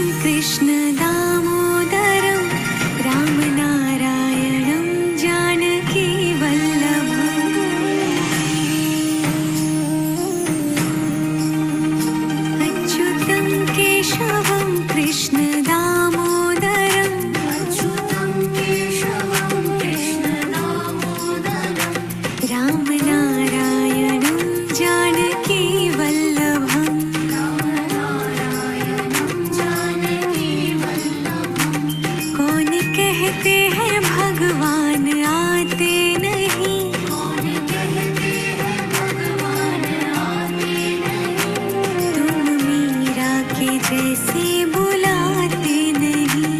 कृष्ण दामोदरं रामनारायणं जानकी वल्लभम् अच्युतं केशवं कृष्ण दामोदरं रामनारायणं जानकी वल्लभम् कौन कहते हैं भगवान आते नहीं, तुम मीरा के जैसे बुलाते नहीं,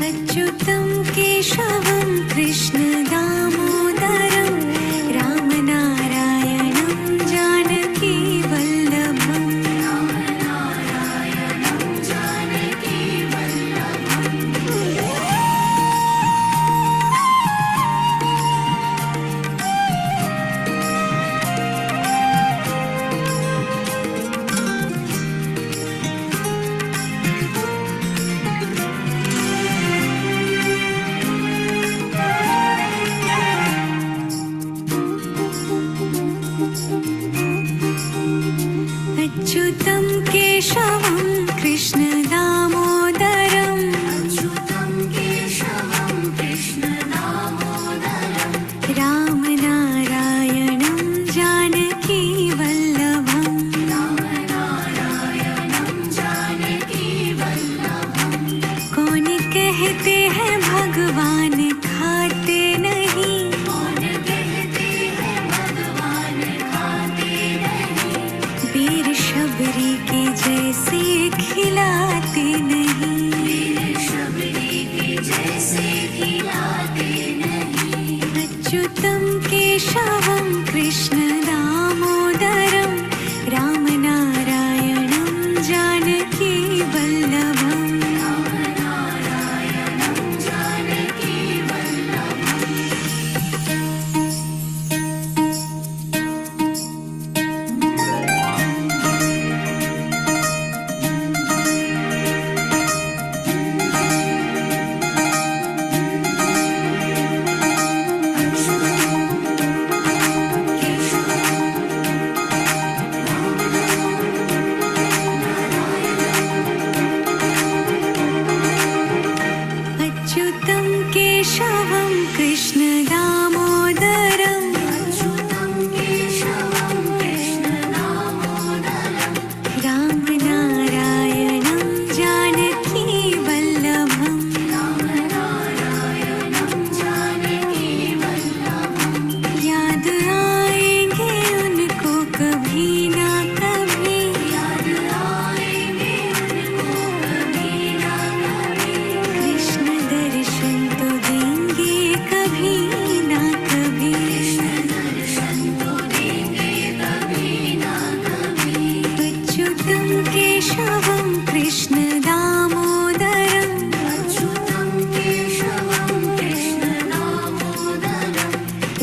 अच्युतं केशवं कृष्ण दामोदरं रामनारायणं जानकी वल्लभम् अच्युतं केशवं कृष्ण दामोदरं रामनारायणं जानकी वल्लभम् कौन कहते हैं भगवान खाते नहीं, वीर शबरी के जैसे खिलाते नहीं, अच्युतं केशवं कृष्ण दामोदरं रामनारायणं जानकी वल्लभम् अच्युतं केशवं कृष्ण दामोदरं रामनारायणं जानकी वल्लभम् याद आएंगे उनको कभी ना कभी, कृष्ण दर्शन तो देंगे कभी ना कभी, अच्युतं केशवं कृष्ण दामोदरं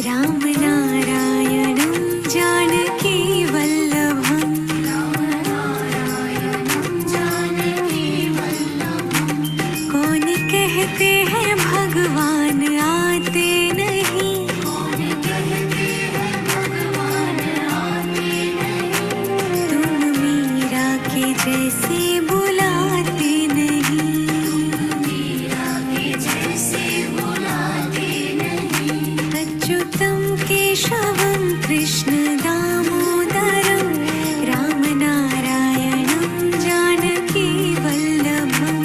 रामनारायणं जानकी वल्लभम् कौन कहते हैं भगवान आते नहीं, तुम मीरा के जैसे बुलाते नहीं, अच्युतं केशवं कृष्ण दामोदरं रामनारायणं जानकी वल्लभम्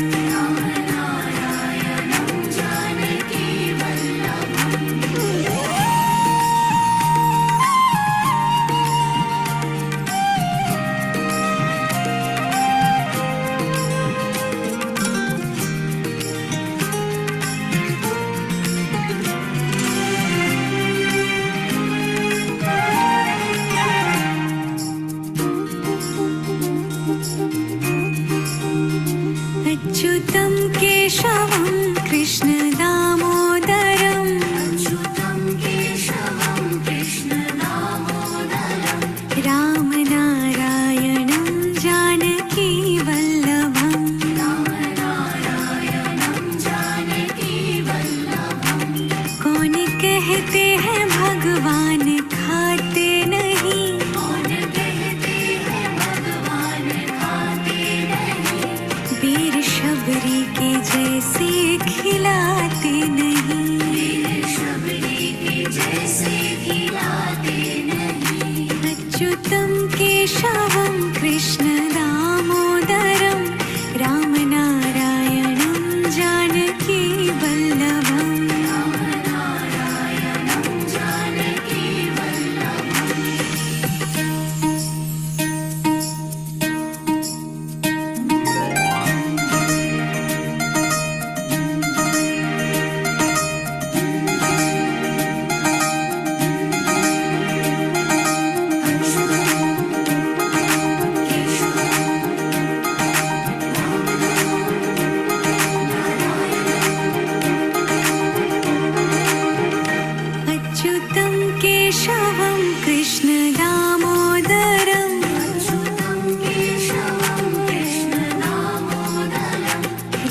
अच्युतं केशवं कृष्ण दामोदरं रामनारायणं अच्युतं केशवं कृष्णदामोदरं रामनारायणं जानकी वल्लभम् अच्युतं केशवं कृष्णदामोदरं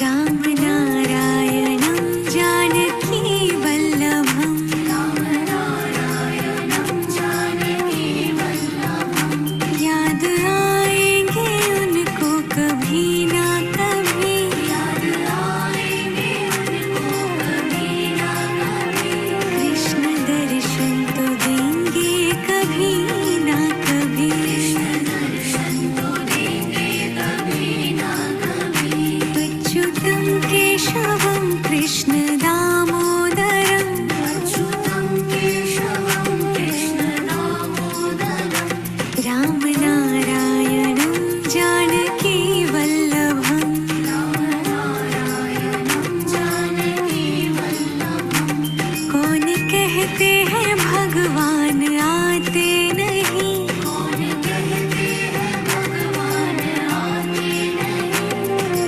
रामनारायणं जानकी वल्लभम् याद आएंगे उनको कभी ना कभी कृष्ण दर्शन तो देंगे कभी ना कभी अच्युतं केशवं कृष्णदामोदरं रामनारायणं जानकी वल्लभम् कौन कहते हैं भगवान आते नहीं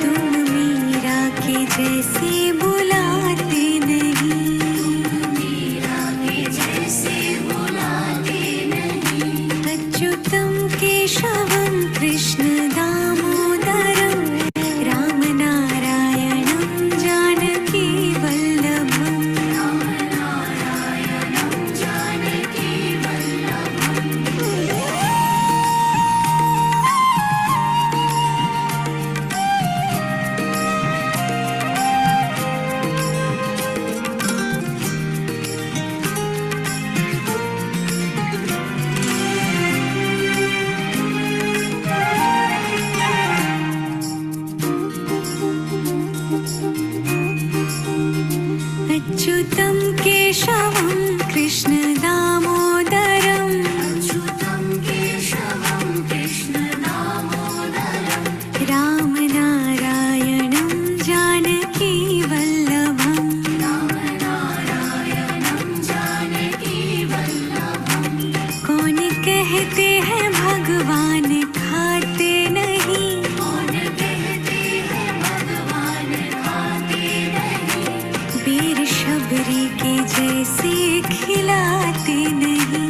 तुम मीरा के जैसे बुलाते नहीं अच्युतं केशवं कृष्णदामोदरं रामनारायणं जानकी वल्लभम् अच्युतं केशवं कृष्णदामोदरं रामनारायणं जानकी वल्लभम् कौन कहते हैं भगवान खाते नहीं वीर शबरी के जैसे खिलाते नहीं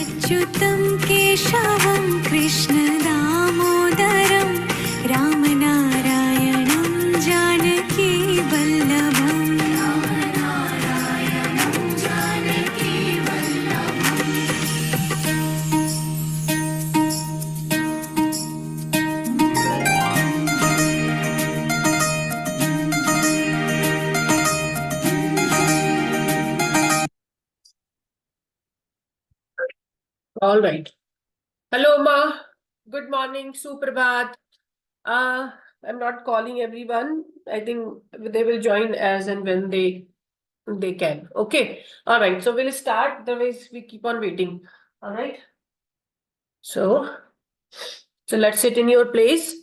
अच्युतं केशवं कृष्णदामोदरं रामनारायणं Janaki वल्लभम् All right. Hello, Ma. Good morning. Suprabhat. I'm not calling everyone. I think they will join as and when they can. Okay. All right. So we'll start. Otherwise, we keep on waiting. All right. So let's sit in your place.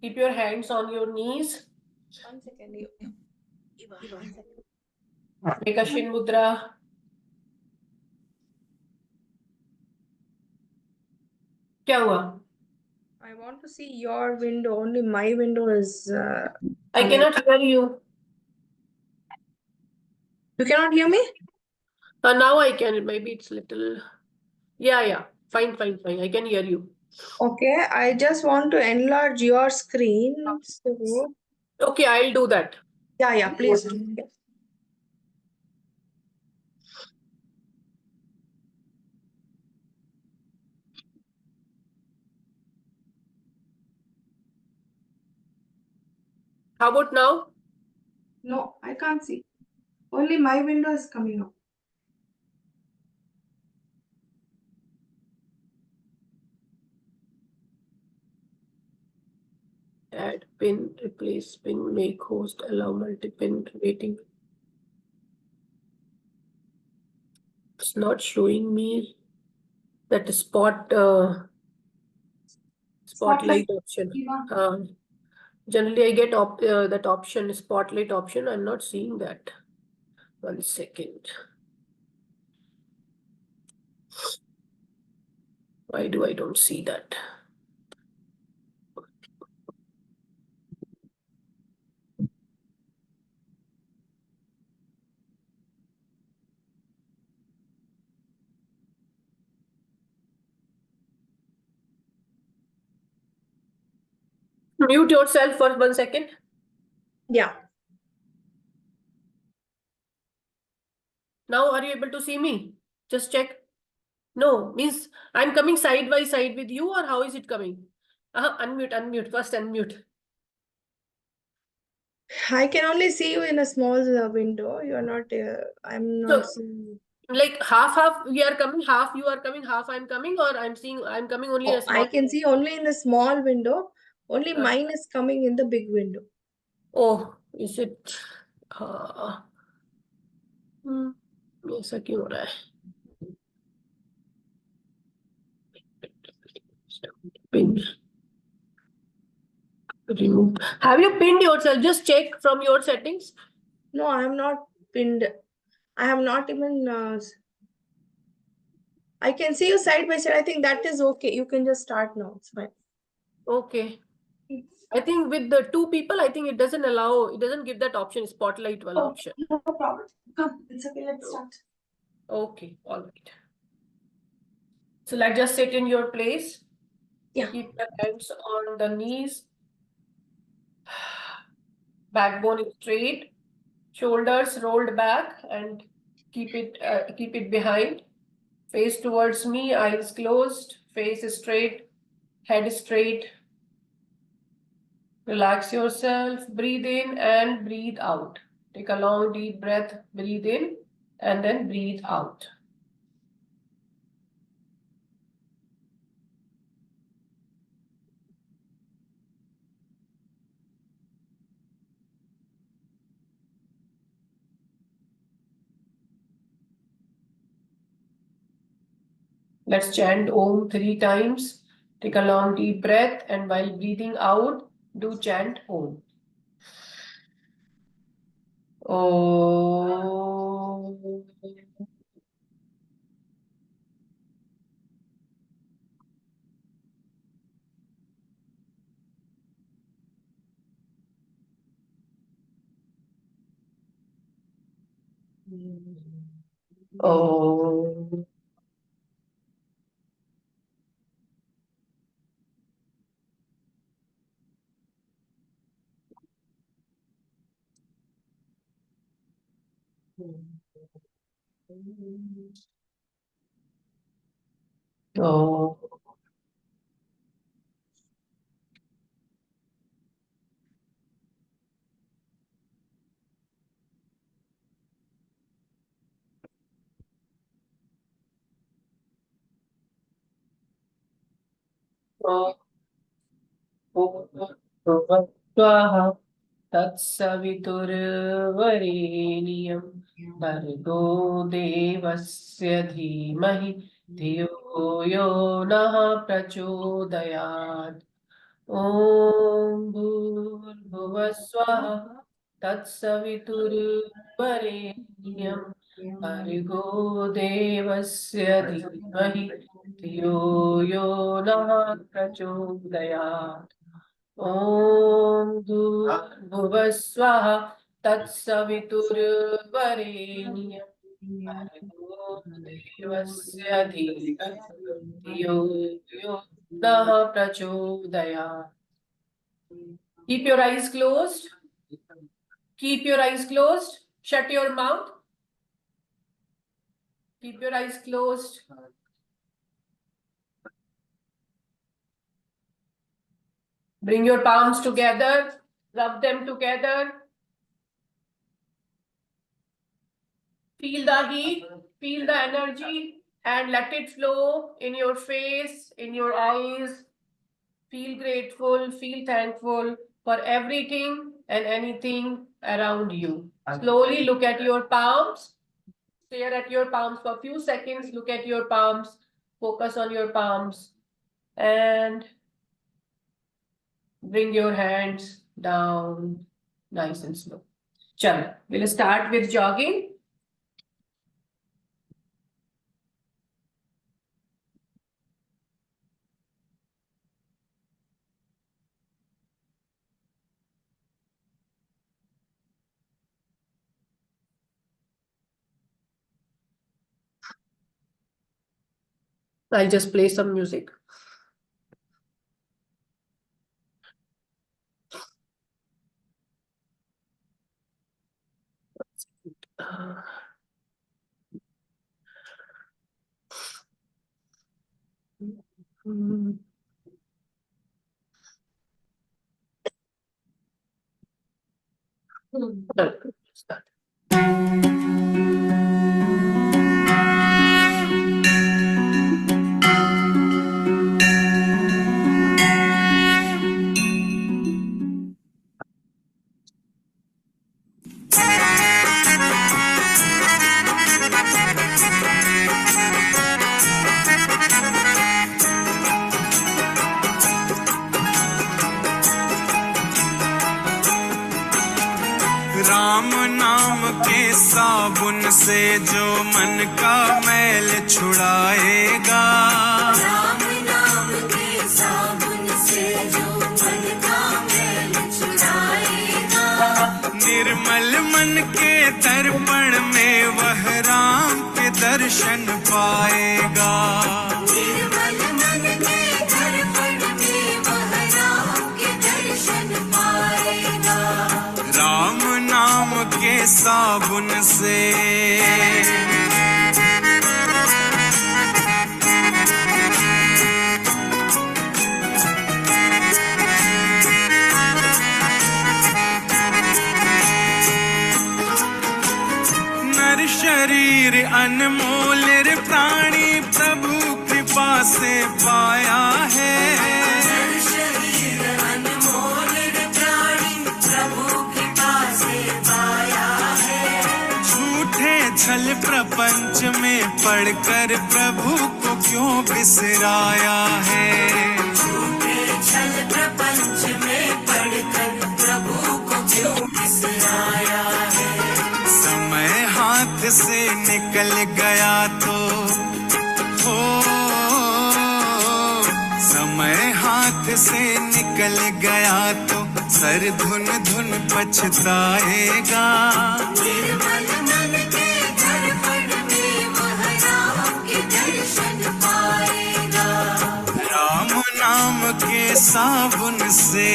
Keep your hands on your knees. 1 second. Eva, 1 second. Make a Shin Mudra. क्या हुआ? I want to see your window. Only my window is. I cannot hear you. You cannot hear me? Now I can. Maybe it's little. Yeah. Fine. I can hear you. Okay. I just want to enlarge your screen. So, Okay, I'll do that. yeah. Please do. Yeah. How about now? No, I can't see. Only my window is coming up. Add pin, replace pin, make host, allow multi-pin waiting. It's not showing me that spotlight option. Generally, I get that option, spotlight option. I'm not seeing that. 1 second. Why do I don't see that? Mute yourself for 1 second. Yeah. Now, are you able to see me? Just check. No, means I'm coming side by side with you, or how is it coming? Unmute. First unmute. I can only see you in a small window. You are not, I'm not So, seeing. like half we are coming, half you are coming, half I'm coming, or I'm coming only in a Oh, I small. can see only in the small window. Only Uh, mine is coming in the big window. oh, is it? Uh, ऐसा क्यों हो रहा है? Pin. Remove. Have you pinned yourself? Just check from your settings. No, I am not pinned. I have not even. I can see you side by side. I think that is okay. You can just start now. It's fine. Okay. I think with the 2 people, I think it doesn't give that option, spotlight wala option. No problem. Come, it's okay. Let's start. Okay, all right. So let's just sit in your place. Yeah. Keep your hands on the knees. Backbone is straight. Shoulders rolled back and keep it behind. Face towards me, eyes closed, face straight, head straight. Relax yourself, breathe in and breathe out. Take a long deep breath, breathe in and then breathe out. Let's chant Om 3 times. Take a long deep breath and while breathing out, do chant Om. Om. Om. Om. Swaha Tatsavituruvareniyam Bhargo Devasya Dhimahi Dhiyo Yo Naha Prachodayat Om Bhurbhuvaswaha Tatsavituruvareniyam Bhargo Devasya Dhimahi Dhiyo Yo Naha Prachodayat Om Bhuvaswaha Tatsavituruvareniyam Bhargo Devasya Dhimahi Yo Naha Prachodayat. Keep your eyes closed. Keep your eyes closed. Shut your mouth. Keep your eyes closed. Bring your palms together. Rub them together. Feel the heat, feel the energy, and let it flow in your face, in your eyes. Feel grateful, feel thankful for everything and anything around you. Slowly look at your palms. Stare at your palms for a few seconds. Look at your palms. Focus on your palms. And bring your hands down nice and slow. Chalo, we'll start with jogging. I'll just play some music. Start. Ram नाम के साबुन से जो मन का मैल छुड़ाएगा, राम नाम के साबुन से जो मन का मैल छुड़ाएगा, निर्मल मन के दर्पण में वह राम के दर्शन पाएगा। निर्मल मन के दर्पण में वह राम के दर्शन पाएगा। राम नाम के साबुन से नर शरीर अनमोल प्राणी प्रभु कृपा से पाया है। शरीर अनमोल प्राणी प्रभु कृपा से पाया है। झूठे छल प्रपंच में पढ़कर प्रभु को क्यों बिसराया है। झूठे छल प्रपंच में पढ़कर प्रभु को क्यों बिसराया है। समय हाथ से निकल गया तो हो, समय हाथ से निकल गया तो सर धुन धुन पछताएगा। निर्मल मन के दर्पण में वह राम के दर्शन पाएगा। राम नाम के साबुन से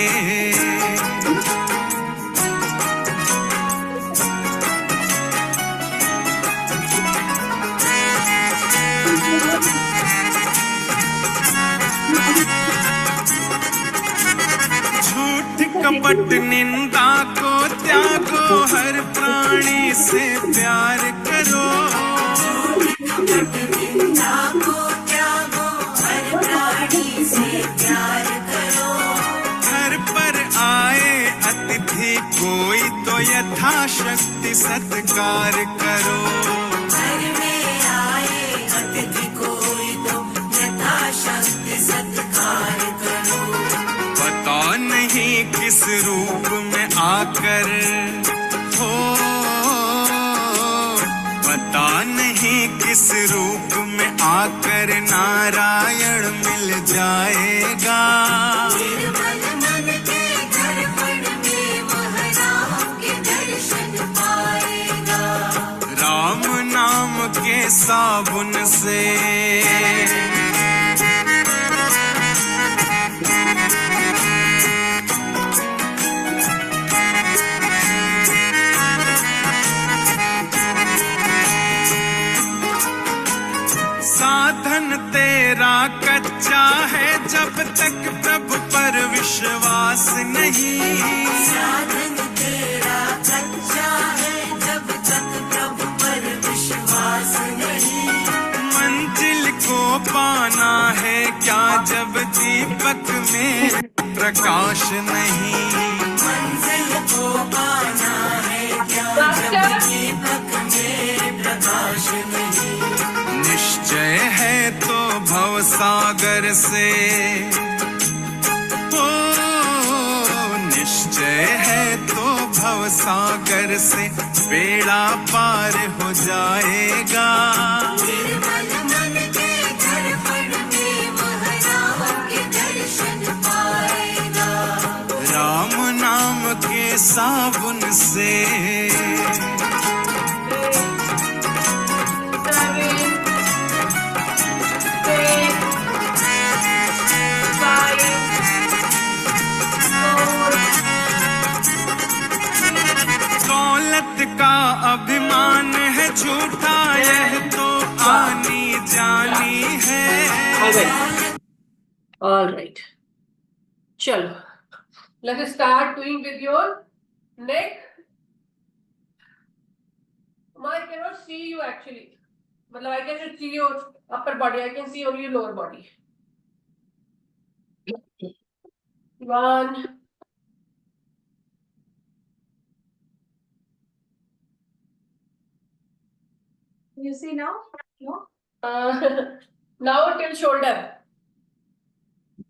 झूठ कपट निंदा को त्यागो, हर प्राणी से प्यार करो। निंदा को त्यागो, हर प्राणी से प्यार करो। घर पर आए अतिथि कोई तो यथाशक्ति सत्कार करो। घर में आए अतिथि कोई तो यथाशक्ति सत्कार करो। पता नहीं किस रूप में आकर हो, पता नहीं किस रूप में आकर नारायण मिल जाएगा। निर्मल मन के दर्पण में वह राम के दर्शन पाएगा। राम नाम के साबुन से साधन तेरा कच्चा है जब तक प्रभु पर विश्वास नहीं। साधन तेरा कच्चा है जब तक प्रभु पर विश्वास नहीं। मंजिल को पाना है क्या जब दीपक में प्रकाश नहीं। निश्चय है तो भव सागर से, ओ निश्चय है तो भव सागर से बेड़ा पार हो जाएगा। निर्मल मन के दर्पण में वह राम के दर्शन पाएगा। राम नाम के साबुन से 7, 6, 5, 4. दौलत का अभिमान है झूठा, यह तो आनी जानी है। All right. Chalo. Let's start doing with your neck. I cannot see you actually. Matlab I can just see your upper body. I can see only your lower body. 1. You see now? No? Now till shoulder.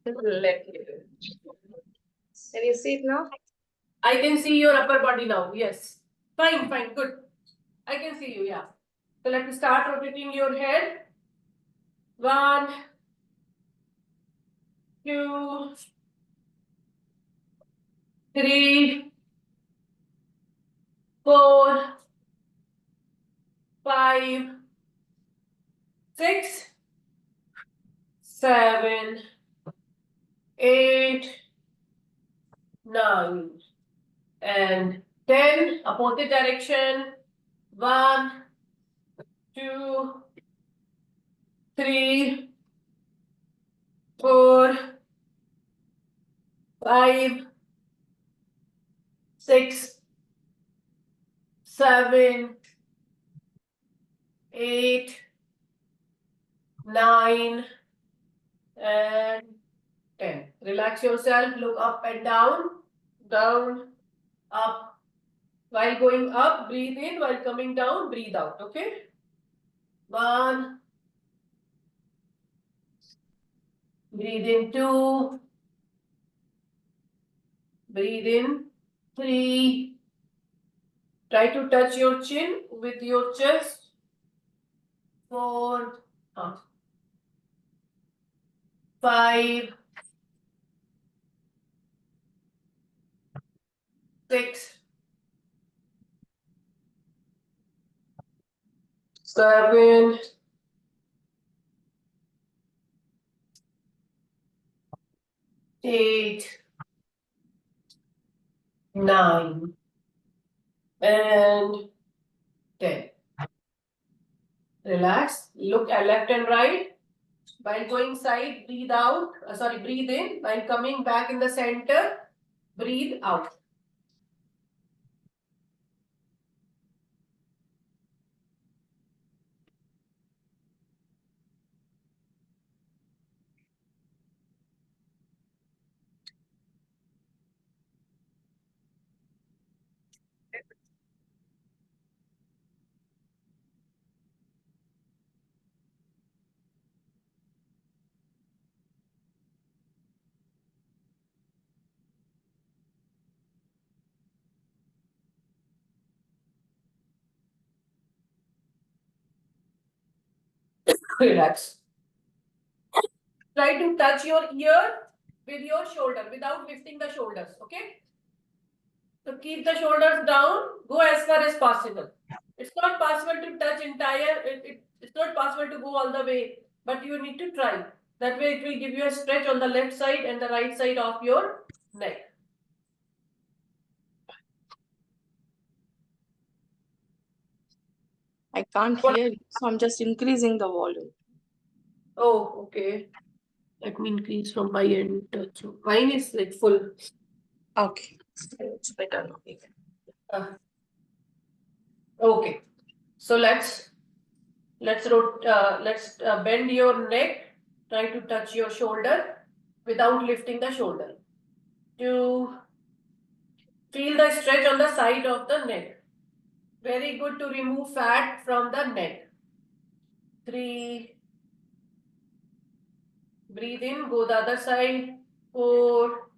Let me. Can you see it now? I can see your upper body now. Yes. Fine, fine, good. I can see you, yeah. So let me start rotating your head. 1, 2, 3, 4, 5, 6, 7, 8, 9, and 10. Opposite direction. 1, 2, 3, 4, 5, 6, 7, 8, 9, and 10. Relax yourself, look up and down, up. While going up, breathe in. While coming down, breathe out. Okay? 1. Breathe in 2. Breathe in 3. Try to touch your chin with your chest. 4. 5. 6. 7. 8. 9. And 10. Relax. Look at left and right. While going side, breathe out. Breathe in. While coming back in the center, breathe out. Relax. Try to touch your ear with your shoulder without lifting the shoulders. Okay? So keep the shoulders down. Go as far as possible. It's not possible to touch entire. It's not possible to go all the way, but you need to try. That way, it will give you a stretch on the left side and the right side of your neck. I can't hear you, so I'm just increasing the volume. Oh, okay. Let me increase from my end. So mine is like full. Okay. It's better now. Okay. So let's bend your neck. Try to touch your shoulder without lifting the shoulder. 2. Feel the stretch on the side of the neck. Very good to remove fat from the neck. 3. Breathe in, go the other side. 4.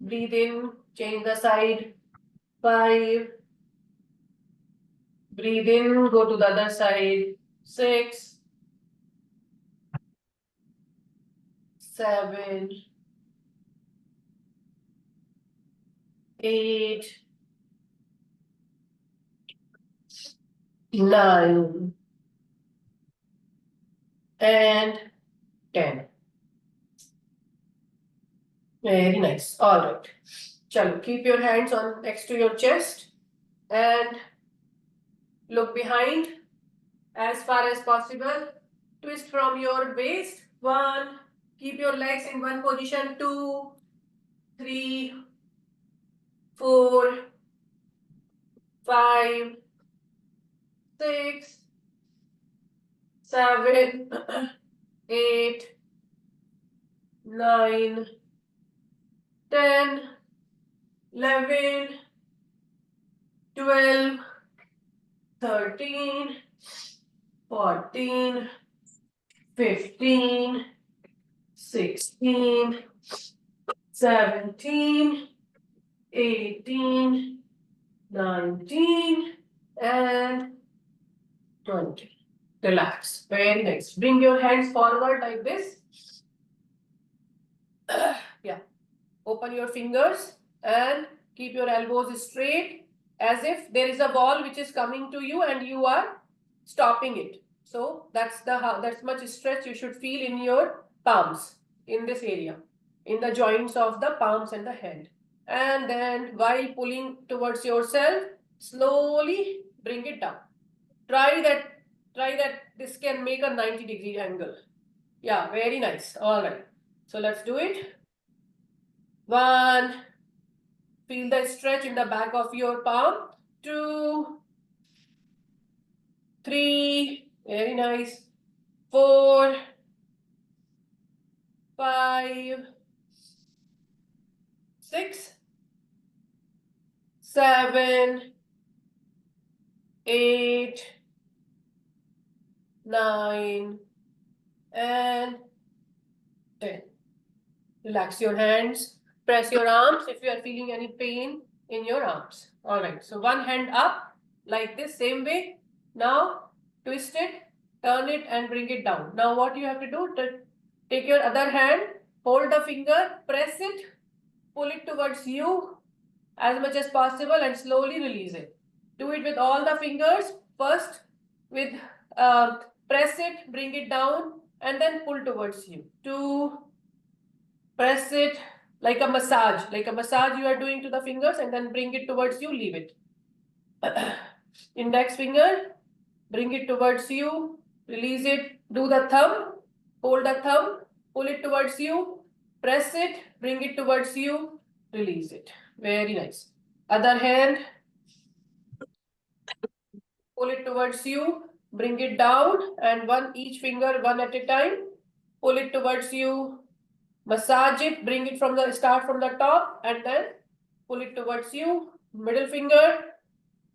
Breathe in, change the side. 5. Breathe in, go to the other side. 6. 7. 8. 9. And 10. Very nice. All right. Chalo, keep your hands on next to your chest and look behind as far as possible. Twist from your waist. 1. Keep your legs in one position. 2, 3, 4, 5, 6, 7, 8, 9, 10, 11, 12, 13, 14, 15, 16, 17, 18, 19, and 20. Relax. Very nice. Bring your hands forward like this. Yeah. Open your fingers and keep your elbows straight as if there is a ball which is coming to you and you are stopping it. So that's much stretch you should feel in your palms, in this area, in the joints of the palms and the hand. And then while pulling towards yourself, slowly bring it down. Try that this can make a 90-degree angle. Yeah, very nice. All right. So let's do it. 1. Feel the stretch in the back of your palm. 2, 3. Very nice. 4, 5, 6, 7, 8, 9, and 10. Relax your hands. Press your arms if you are feeling any pain in your arms. All right. So one hand up like this, same way. Now twist it, turn it, and bring it down. Now what you have to do, take your other hand, hold the finger, press it, pull it towards you as much as possible, and slowly release it. Do it with all the fingers. First with press it, bring it down, and then pull towards you. 2. Press it like a massage you are doing to the fingers, and then bring it towards you, leave it. Index finger, bring it towards you, release it, do the thumb, hold the thumb, pull it towards you, press it, bring it towards you, release it. Very nice. Other hand, pull it towards you, bring it down, and each finger one at a time, pull it towards you, massage it, bring it start from the top, and then pull it towards you. Middle finger.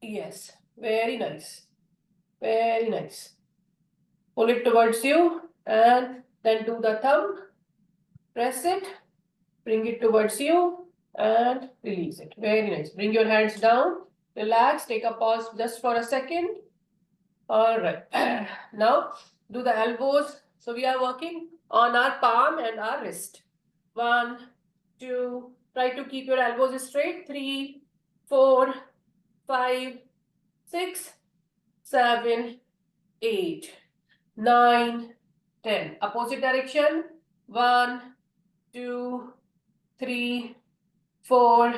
Yes, very nice. Very nice. Pull it towards you and then do the thumb. Press it, bring it towards you and release it. Very nice. Bring your hands down. Relax, take a pause just for a second. All right. Now do the elbows. So we are working on our palm and our wrist. 1, 2, try to keep your elbows straight. 3, 4, 5, 6, 7, 8, 9, 10. Opposite direction. 1, 2, 3, 4,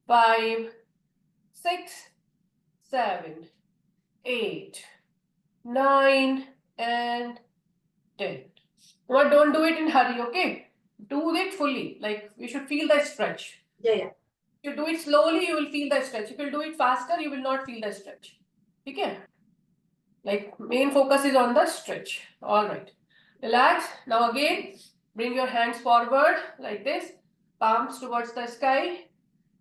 5, 6, 7, 8, 9, and 10. But don't do it in hurry, okay? Do it fully. Like you should feel the stretch. Yeah. If you do it slowly, you will feel the stretch. If you do it faster, you will not feel the stretch. Okay? Like main focus is on the stretch. All right. Relax. Now again, Bring your hands forward like this, palms towards the sky,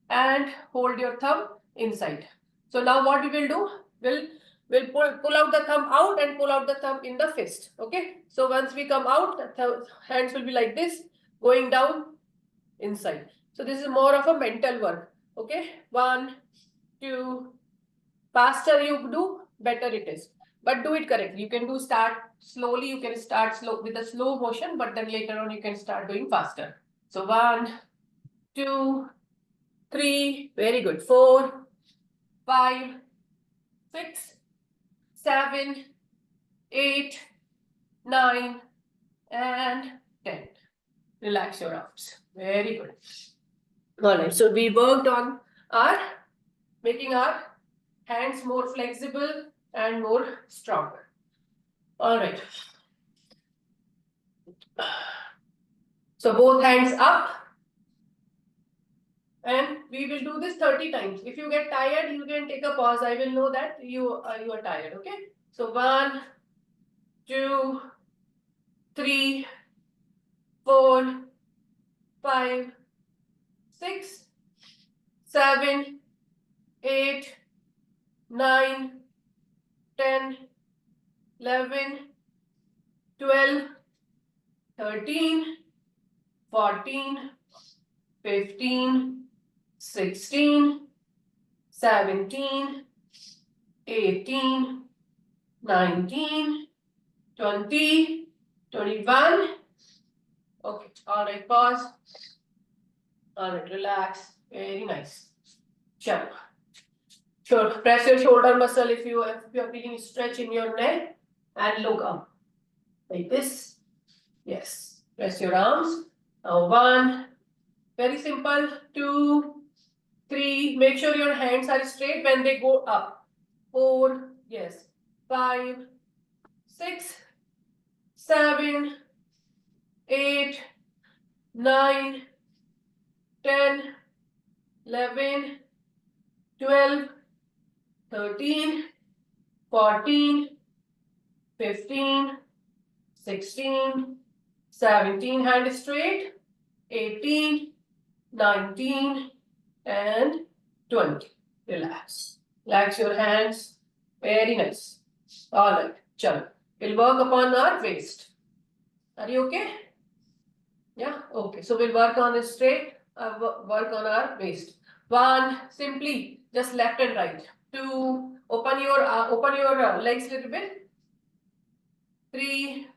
and hold your thumb inside. So now what we will do, we'll pull out the thumb out and pull out the thumb in the fist. Okay. So once we come out, the hands will be like this, going down inside. So this is more of a mental work. Okay. 1, 2. Faster you do, better it is. But do it correctly. You can do start slowly. You can start slow with a slow motion, but then later on you can start doing faster. So 1, 2, 3. Very good. 4, 5, 6, 7, 8, 9, and 10. Relax your arms. Very good. All right. So we worked on our making our hands more flexible and more stronger. All right. So both hands up. And we will do this 30 times. If you get tired, you can take a pause. I will know that you are tired. Okay. So 1, 2, 3, 4, 5, 6, 7, 8, 9, 10, 11, 12, 13, 14, 15, 16, 17, 18, 19, 20, 21. Okay, all right, pause. All right, relax. Very nice. Sure. Sure. Press your shoulder muscle if you are feeling stretch in your neck and look up. Like this. Yes. Press your arms. Now 1. Very simple. 2, 3. Make sure your hands are straight when they go up. 4. Yes. 5, 6, 7, 8, 9, 10, 11, 12, 13, 14, 15, 16, 17, hand straight, 18, 19, and 20. Relax. Relax your hands. Very nice. All right. Chalo. We'll work upon our waist. Are you okay? Yeah. Okay. So we'll work on this straight. Work on our waist. 1. Simply just left and right. 2. Open your legs a little bit. 3,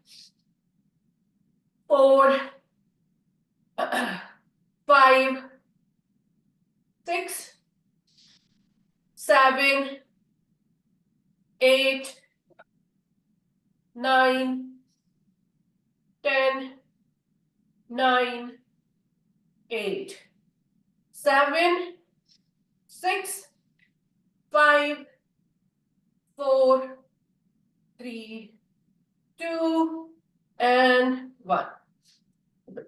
4, 5, 6, 7, 8, 9, 10, 9, 8, 7, 6, 5, 4, 3, 2, and 1.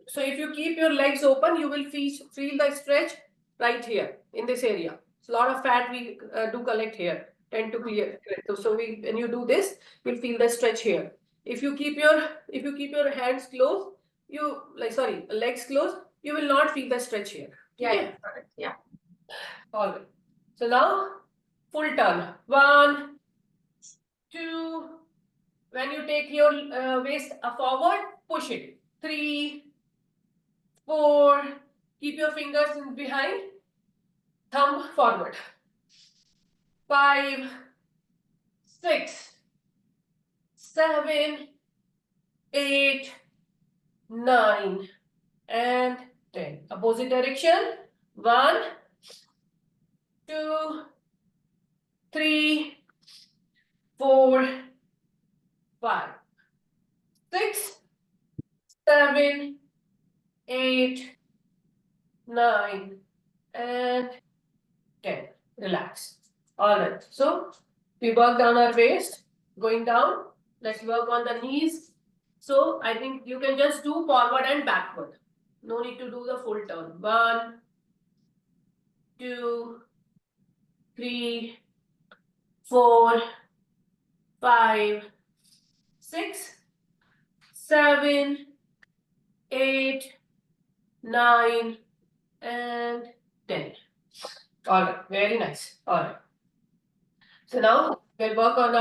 So if you keep your legs open, you will feel the stretch right here in this area. So a lot of fat we do collect here, tend to clear. So when you do this, you'll feel the stretch here. If you keep your hands closed, legs closed, you will not feel the stretch here. Yeah. All right. So now full turn. 1, 2. When you take your waist forward, push it. 3, 4. Keep your fingers in behind. Thumb forward. 5, 6, 7, 8, 9, and 10. Opposite direction. 1, 2, 3, 4, 5, 6, 7, 8, 9, and 10. Relax. All right. So we worked on our waist, going down. Let's work on the knees. So I think you can just do forward and backward. No need to do the full turn. 1, 2, 3, 4, 5, 6, 7, 8, 9, and 10. All right, very nice. All right. So now we'll work on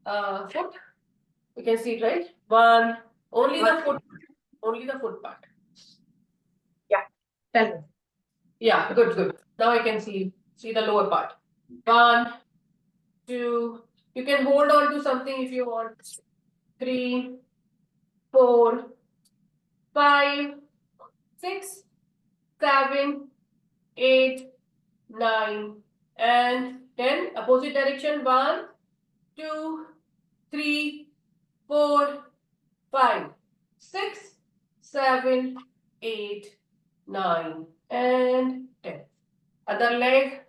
our foot. You can see it, right? One, only the foot part. Tell me. Yeah, good, good. Now I can see the lower part. 1, 2. You can hold on to something if you want. 3, 4, 5, 6, 7, 8, 9, and 10. Opposite direction. 1, 2, 3, 4, 5, 6, 7, 8, 9, and 10. Other leg.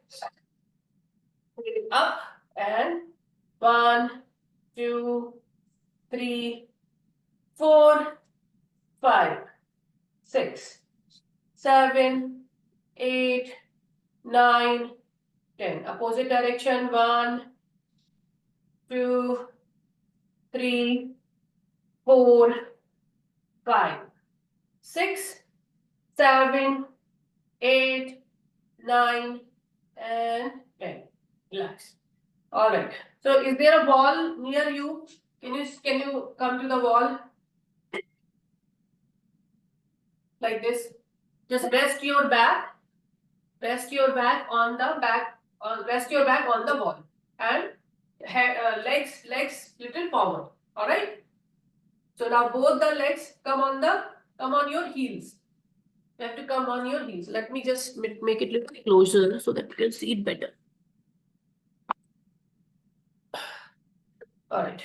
Up and 1, 2, 3, 4, 5, 6, 7, 8, 9, 10. Opposite direction. 1, 2, 3, 4, 5, 6, 7, 8, 9, and 10. Relax. All right. So is there a wall near you? Can you come to the wall? Like this. Just rest your back. Rest your back on the wall and legs little forward. All right. So now both the legs come on your heels. You have to come on your heels. Let me just make it little closer so that you can see it better. All right.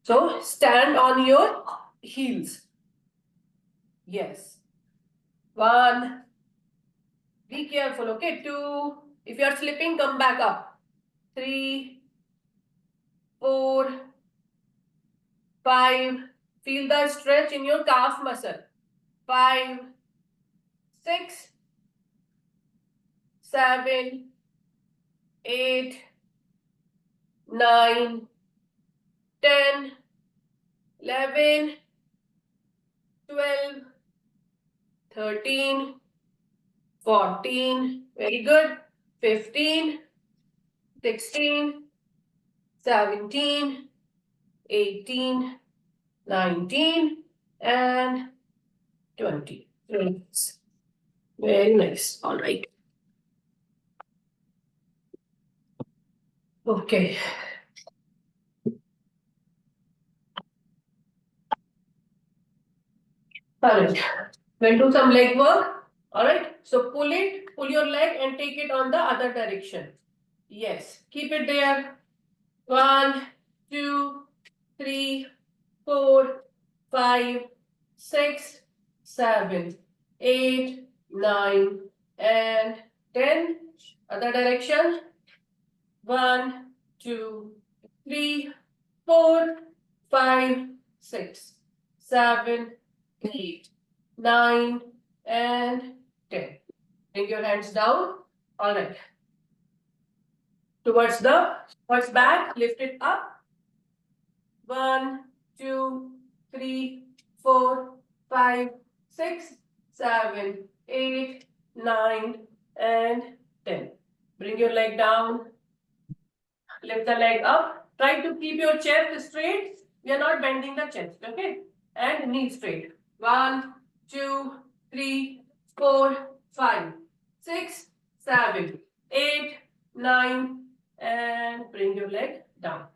So stand on your heels. Yes. 1. Be careful, okay? 2. If you are slipping, come back up. 3, 4, 5. Feel the stretch in your calf muscle. 5, 6, 7, 8, 9, 10, 11, 12, 13, 14, very good, 15, 16, 17, 18, 19, and 20. Very nice. All right. Okay. All right. We'll do some leg work. All right. So pull your leg and take it on the other direction. Yes. Keep it there. 1, 2, 3, 4, 5, 6, 7, 8, 9, and 10. Other direction. 1, 2, 3, 4, 5, 6, 7, 8, 9, and 10. Bring your hands down. All right. Towards back, lift it up. 1, 2, 3, 4, 5, 6, 7, 8, 9, and 10. Bring your leg down. Lift the leg up. Try to keep your chest straight. We are not bending the chest, okay? And knee straight. 1, 2, 3, 4, 5, 6, 7, 8, 9, and bring your leg down.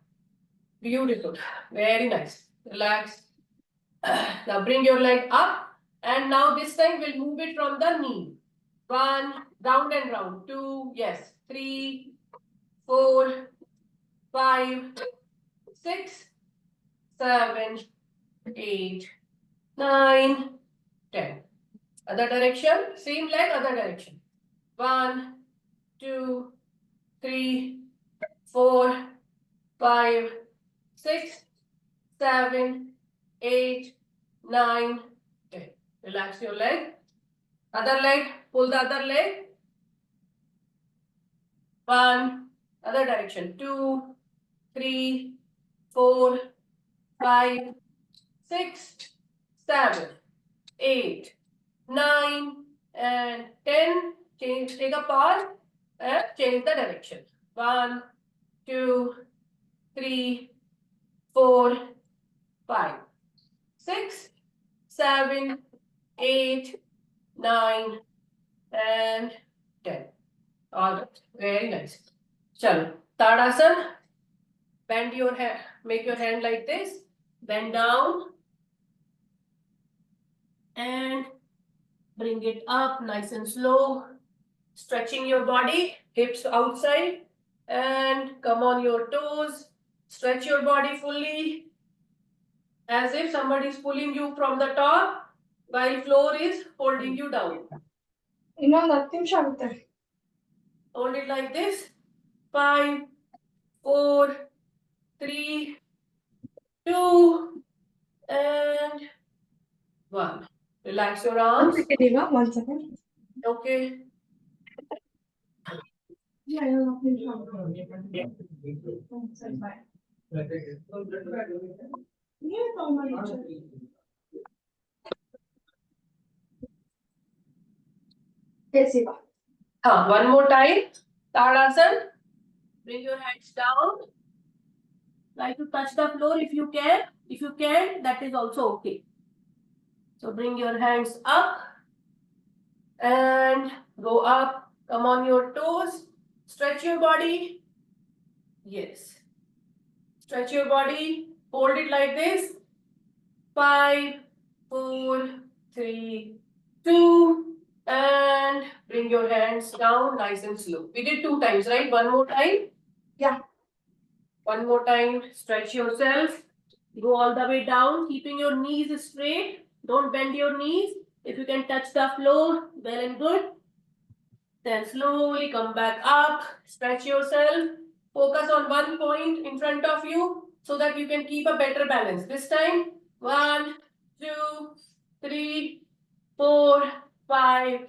Beautiful. Very nice. Relax. Now bring your leg up. And now this time we'll move it from the knee. 1, round and round. 2, yes. 3, 4, 5, 6, 7, 8, 9, 10. Other direction. Same leg, other direction. 1, 2, 3, 4, 5, 6, 7, 8, 9, 10. Relax your leg. Other leg. Pull the other leg. 1. Other direction. 2, 3, 4, 5, 6, 7, 8, 9, and 10. Change, take a pause and change the direction. 1, 2, 3, 4, 5, 6, 7, 8, 9, and 10. All right, very nice. Chalo, Tadasana. Bend your hand, make your hand like this, bend down, and bring it up nice and slow, stretching your body, hips outside, and come on your toes, stretch your body fully, as if somebody is pulling you from the top, while floor is holding you down. ಇನ್ನೊಂದು 10 ನಿಮಿಷ ಆಗುತ್ತೆ. Hold it like this. 5, 4, 3, 2, and 1. Relax your arms. One second. Okay. Yeah, ಇನ್ನೊಂದು 10 ನಿಮಿಷ ಆಗುತ್ತೆ. ಸರಿ, bye. ನೀವೇ ತಗೊಂಡ್ಬನ್ನಿ. Yes, Eva. One more time. Tadasana. Bring your hands down. Try to touch the floor if you can. If you can, that is also okay. So bring your hands up and go up. Come on your toes. Stretch your body. Yes. Stretch your body. Hold it like this. 5, 4, 3, 2, and bring your hands down nice and slow. We did 2 times, right? One more time. Yeah. One more time. Stretch yourself. Go all the way down, keeping your knees straight. Don't bend your knees. If you can touch the floor, well and good. Then slowly come back up. Stretch yourself. Focus on one point in front of you so that you can keep a better balance. This time, 1, 2, 3, 4, 5,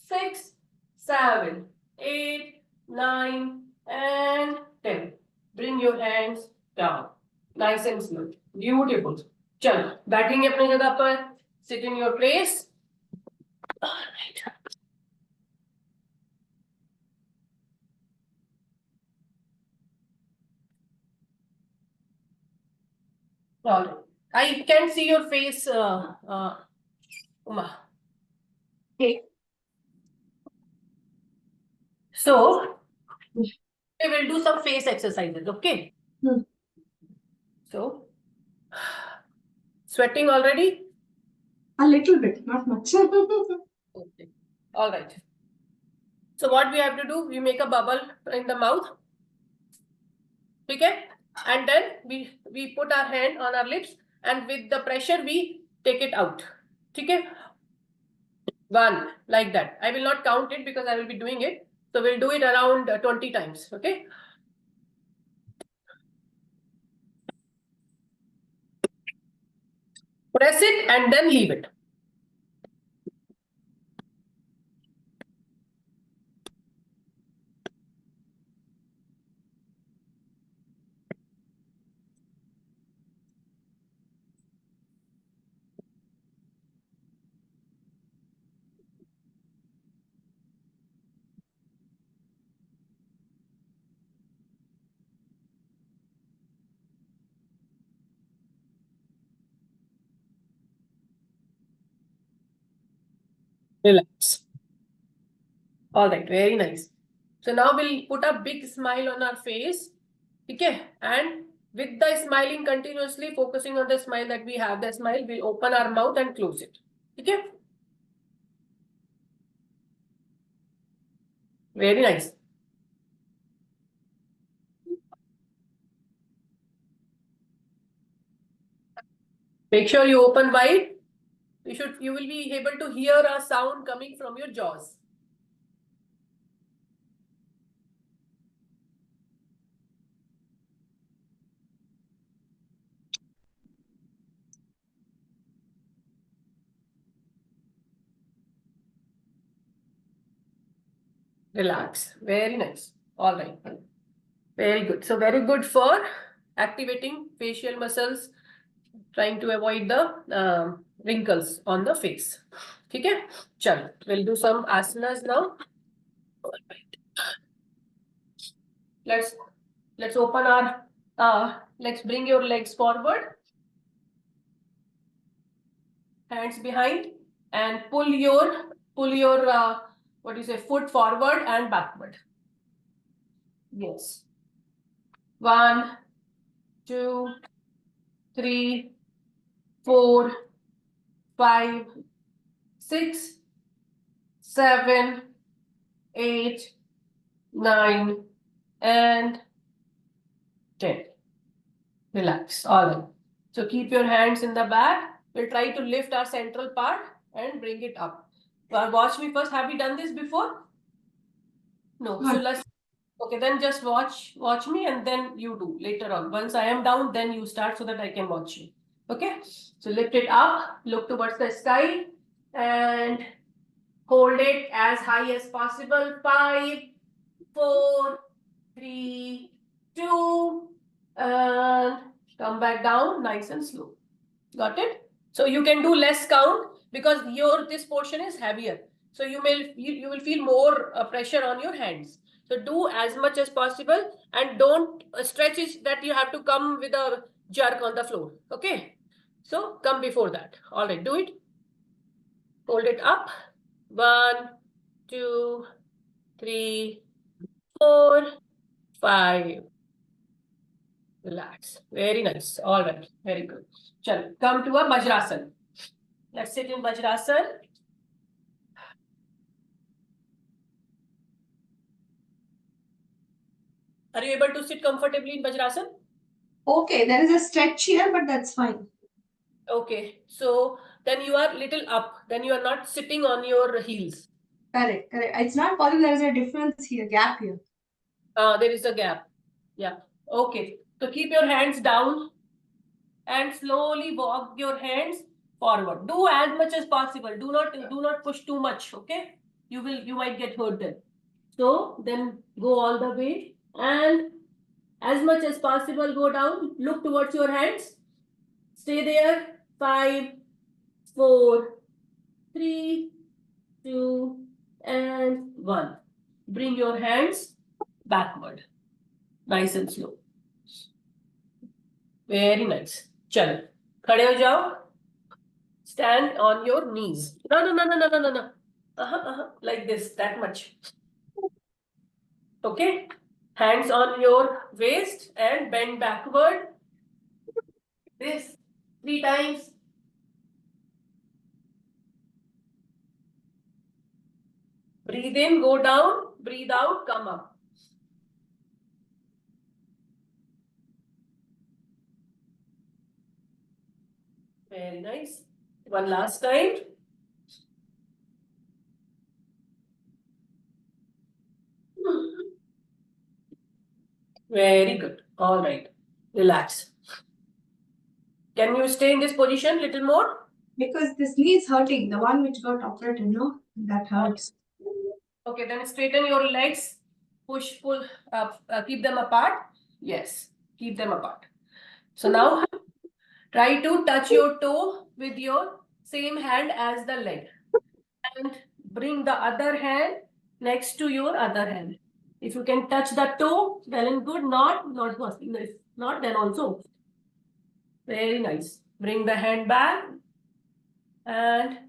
6, 7, 8, 9, and 10. Bring your hands down. Nice and slow. Beautiful. Chalo. Batting apne jagah par. Sit in your place. All right. All right. I can see your face, Uma. Okay. So, we will do some face exercises, okay? So, sweating already? A little bit, not much. Okay. All right. So what we have to do, we make a bubble in the mouth. Okay? And then we put our hand on our lips and with the pressure we take it out. Okay? 1, like that. I will not count it because I will be doing it. So we'll do it around 20 times. Okay? Press it and then leave it. Relax. All right, very nice. So now we'll put a big smile on our face. Okay, and with the smiling continuously, focusing on the smile that we have, the smile, we'll open our mouth and close it. Okay? Very nice. Make sure you open wide. You will be able to hear a sound coming from your jaws. Relax. Very nice. All right. Very good. So very good for activating facial muscles, trying to avoid the wrinkles on the face. ठीक है? चलो, we'll do some asanas now. All right. Let's open our let's bring your legs forward, hands behind, and pull your what do you say, foot forward and backward. Yes. 1, 2, 3, 4, 5, 6, 7, 8, 9, and 10. Relax. All right. So keep your hands in the back. We'll try to lift our central part and bring it up. Watch me first. Have you done this before? No. So let's. Okay, then just watch me, and then you do later on. Once I am down, then you start so that I can watch you. Okay. So lift it up. Look towards the sky, and hold it as high as possible. 5, 4, 3, 2, and come back down nice and slow. Got it? So you can do less count because this portion is heavier. So you will feel more pressure on your hands. So do as much as possible, and don't stretch it that you have to come with a jerk on the floor. Okay? So come before that. All right, do it. Hold it up. 1, 2, 3, 4, 5. Relax. Very nice. All right. Very good. Chalo. Come to a Vajrasana. Let's sit in Vajrasana. Are you able to sit comfortably in Vajrasana? Okay, there is a stretch here, but that's fine. Okay. So then you are little up. Then you are not sitting on your heels. Correct, correct. It's not possible. There is a difference here, gap here. There is a gap. Yeah. Okay. So keep your hands down and slowly walk your hands forward. Do as much as possible. Do not push too much. Okay. You might get hurt then. So then go all the way, and as much as possible go down. Look towards your hands. Stay there. 5, 4, 3, 2, and 1. Bring your hands backward. Nice and slow. Very nice. Chalo. खड़े हो जाओ. Stand on your knees. No. Like this, that much. Okay. Hands on your waist and bend backward. This 3 times. Breathe in, go down. Breathe out, come up. Very nice. One last time. Very good. All right. Relax. Can you stay in this position little more? Because this knee is hurting. The one which got operated, no? That hurts. Okay, then straighten your legs. Push, pull, keep them apart. Yes, keep them apart. So now try to touch your toe with your same hand as the leg. And bring the other hand next to your other hand. If you can touch the toe, well and good. Not possible. If not, then also. Very nice. Bring the hand back. And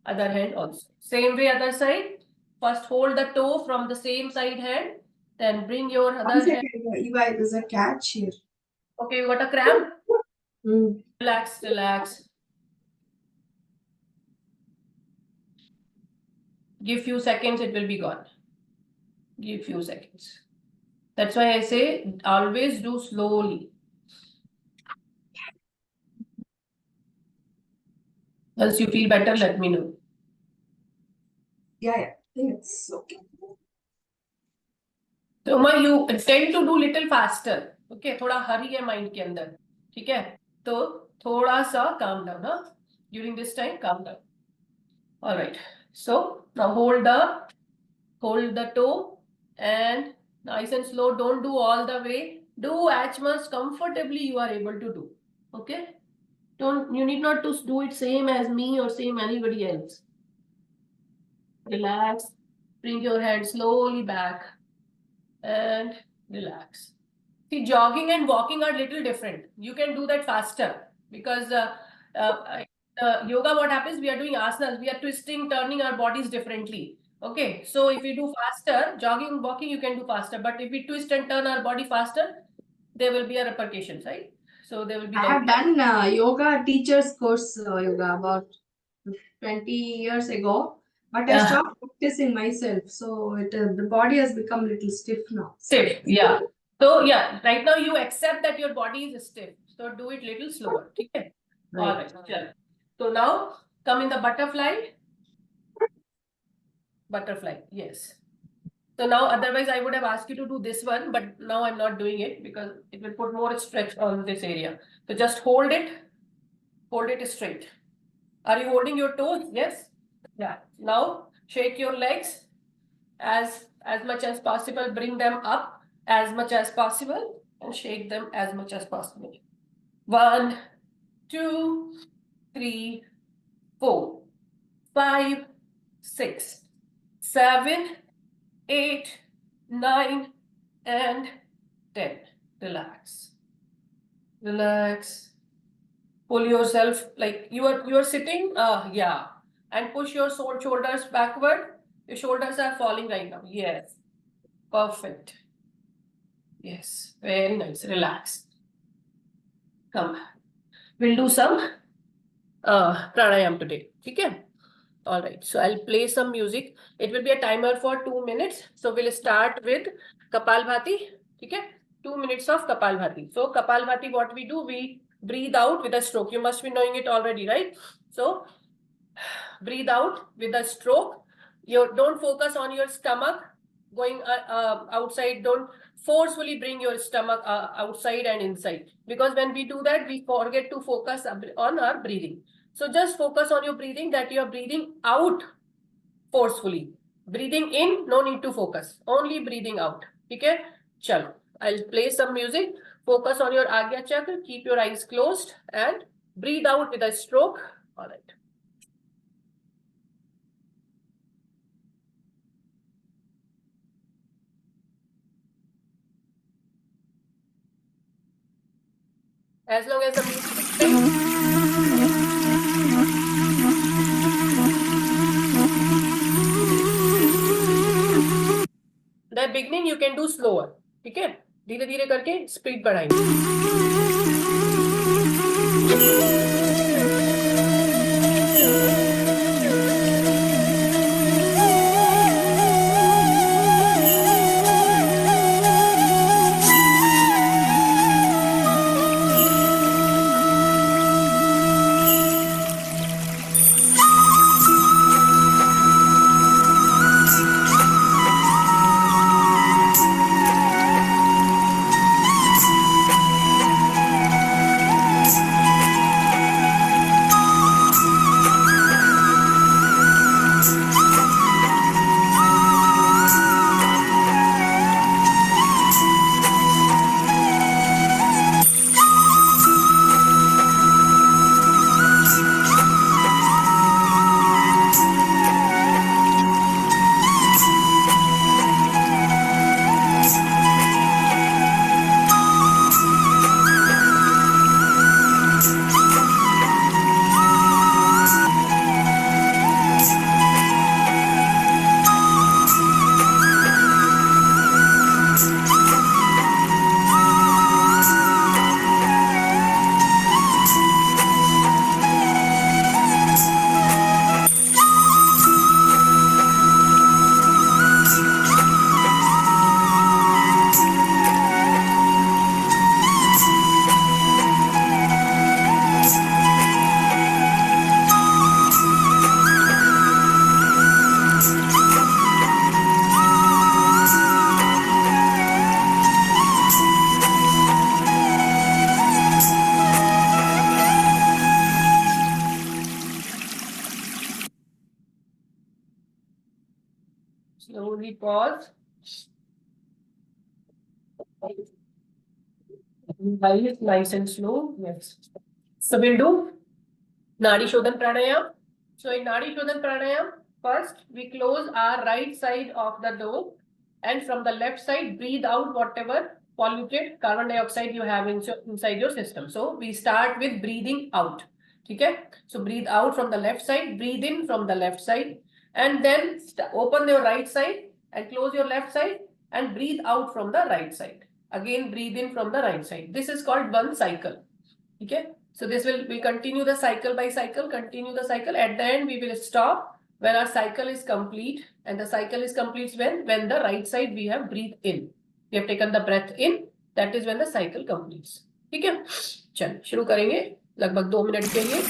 other hand also. Same way, other side. First hold the toe from the same side hand. Then bring your other hand. Eva, there's a catch here. Okay, you got a cramp? Mm. Relax, relax. Give few seconds, it will be gone. Give few seconds. That's why I say always do slowly. Once you feel better, let me know. Yeah, I think it's okay. So Uma, you tend to do little faster. Okay, थोड़ा hurry है mind के अंदर. ठीक है? तो थोड़ा सा calm down, huh? During this time, calm down. All right. So now hold the toe and nice and slow. Don't do all the way. Do as much comfortably you are able to do. Okay? You need not to do it same as me or same anybody else. Relax. Bring your hand slowly back and relax. See, jogging and walking are little different. You can do that faster because yoga, what happens? We are doing asanas. We are twisting, turning our bodies differently. Okay, so if we do faster, jogging, walking, you can do faster. But if we twist and turn our body faster, there will be a repercussions, right? So there will be I have done yoga teacher's course yoga about 20 years ago, but I Yeah. stopped practicing myself. So the body has become a little stiff now. Stiff, yeah. So yeah, right now you accept that your body is stiff. So do it little slower. Okay. All right. Chalo. So now come in the butterfly. Butterfly, yes. So now otherwise I would have asked you to do this one, but now I'm not doing it because it will put more stretch on this area. So just hold it straight. Are you holding your toes? Yes. Yeah. Now shake your legs as much as possible. Bring them up as much as possible and shake them as much as possible. 1, 2, 3, 4, 5, 6, 7, 8, 9, and 10. Relax. Relax. Pull yourself like you are sitting. Yeah. And push your shoulders backward. Your shoulders are falling right now. Yes. Perfect. Yes. Very nice. Relax. Come. We'll do some pranayam today. Okay? All right. So I'll play some music. It will be a timer for 2 minutes. So we'll start with Kapalbhati. Okay? 2 minutes of Kapalbhati. So Kapalbhati, what we do, we breathe out with a stroke. You must be knowing it already, right? So breathe out with a stroke. You don't focus on your stomach going outside. Don't forcefully bring your stomach outside and inside, because when we do that, we forget to focus on our breathing. So just focus on your breathing, that you are breathing out forcefully. Breathing in, no need to focus, only breathing out. Okay? Chalo. I'll play some music. Focus on your Agya Chakra, keep your eyes closed and breathe out with a stroke. All right. As long as the music is playing. The beginning you can do slower. ठीक है? धीरे धीरे करके speed बढ़ाएंगे. Slowly pause. Nice and slow. Yes. So we'll do Nadi Shodhan Pranayam. So in Nadi Shodhan Pranayam, first we close our right side of the door, and from the left side breathe out whatever polluted carbon dioxide you have inside your system. So we start with breathing out. Okay? So breathe out from the left side, breathe in from the left side, and then open your right side and close your left side and breathe out from the right side. Again, breathe in from the right side. This is called one cycle. Okay? So this we continue the cycle by cycle, continue the cycle. At the end, we will stop when our cycle is complete. And the cycle is complete when the right side we have breathed in. We have taken the breath in. That is when the cycle completes. ठीक है? चल शुरू करेंगे लगभग 2 minute के लिए.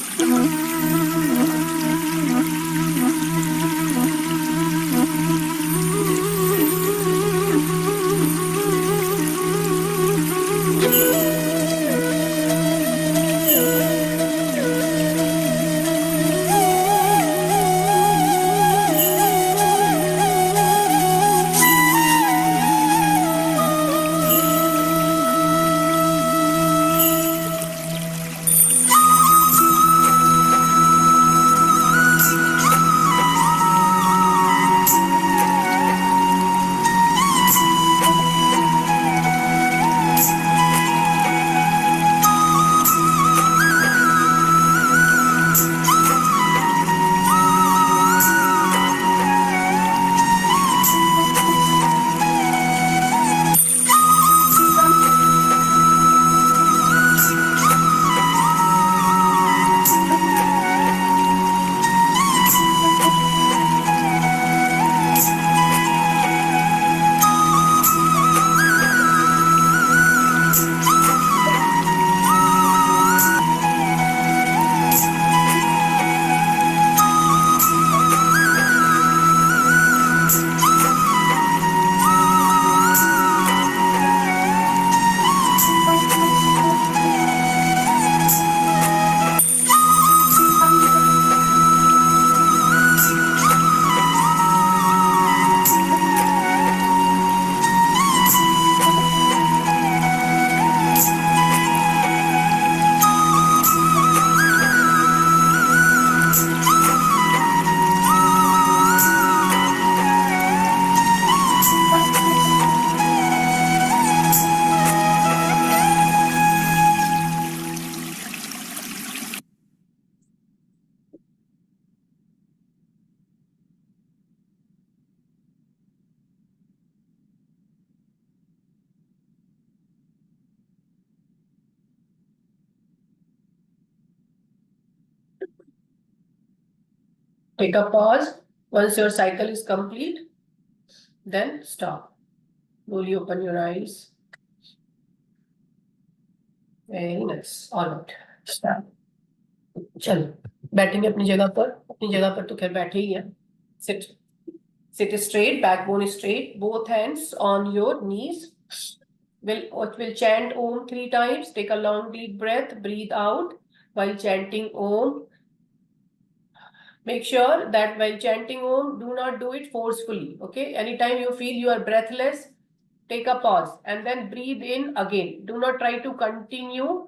Take a pause. Once your cycle is complete, then stop. Slowly open your eyes. Very nice. All right. Stop. चलो बैठेंगे अपनी जगह पर तो खैर बैठे ही हैं. Sit straight, backbone straight, both hands on your knees. We'll chant Om 3 times. Take a long deep breath, breathe out while chanting Om. Make sure that while chanting Om, do not do it forcefully. Okay? Anytime you feel you are breathless, take a pause and then breathe in again. Do not try to continue.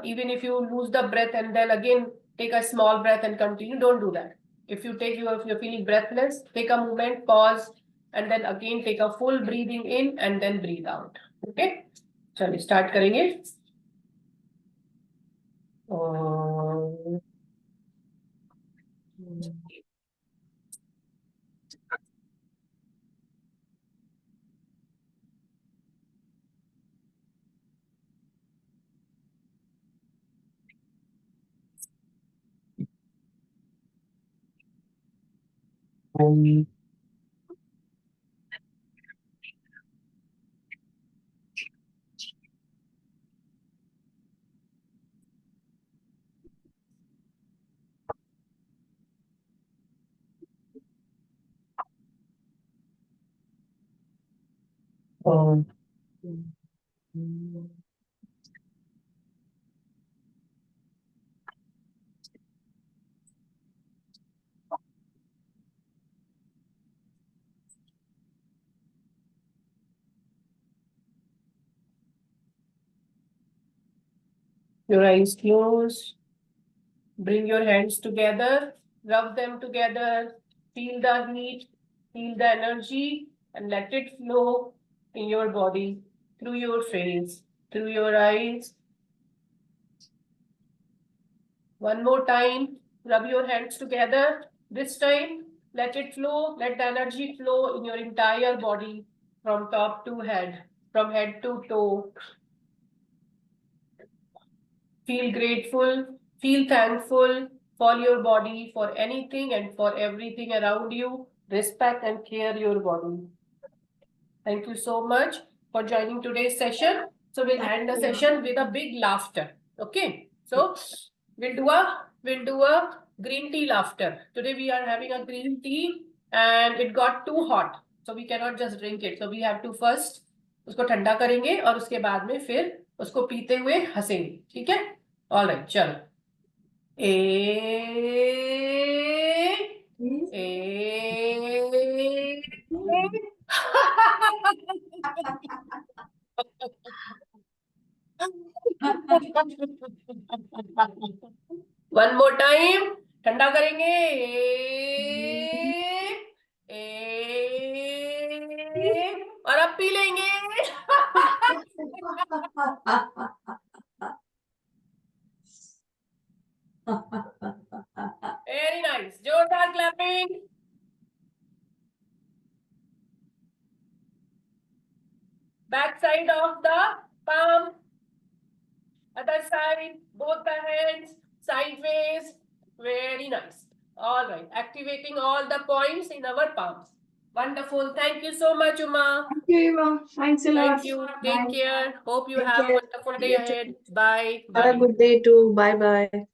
Even if you lose the breath and then again take a small breath and continue, don't do that. If you're feeling breathless, take a moment, pause, and then again take a full breathing in and then breathe out. Okay? चलिए start करेंगे. Your eyes closed. Bring your hands together, rub them together, feel the heat, feel the energy, and let it flow in your body, through your face, through your eyes. One more time, rub your hands together. This time, let it flow, let the energy flow in your entire body from top to head, from head to toe. Feel grateful, feel thankful for your body, for anything and for everything around you. Respect and care your body. Thank you so much for joining today's session. So we'll end the session with a big laughter. Okay. So we'll do a green tea laughter. Today we are having a green tea and it got too hot. So we cannot just drink it. So we have to first उसको ठंडा करेंगे और उसके बाद में फिर उसको पीते हुए हंसेंगे. ठीक है? All right, चलो. One more time. ठंडा करेंगे. और अब पी लेंगे. Very nice. जोरदार clapping. Back side of the palm. Other side, both the hands, sideways. Very nice. All right. Activating all the points in our palms. Wonderful. Thank you so much, Uma. Thank you, Eva. Thanks a lot. Thank you. Take Bye. care. Hope you Take have a care. wonderful day You too. ahead. Bye. Have a Bye. good day too. Bye bye.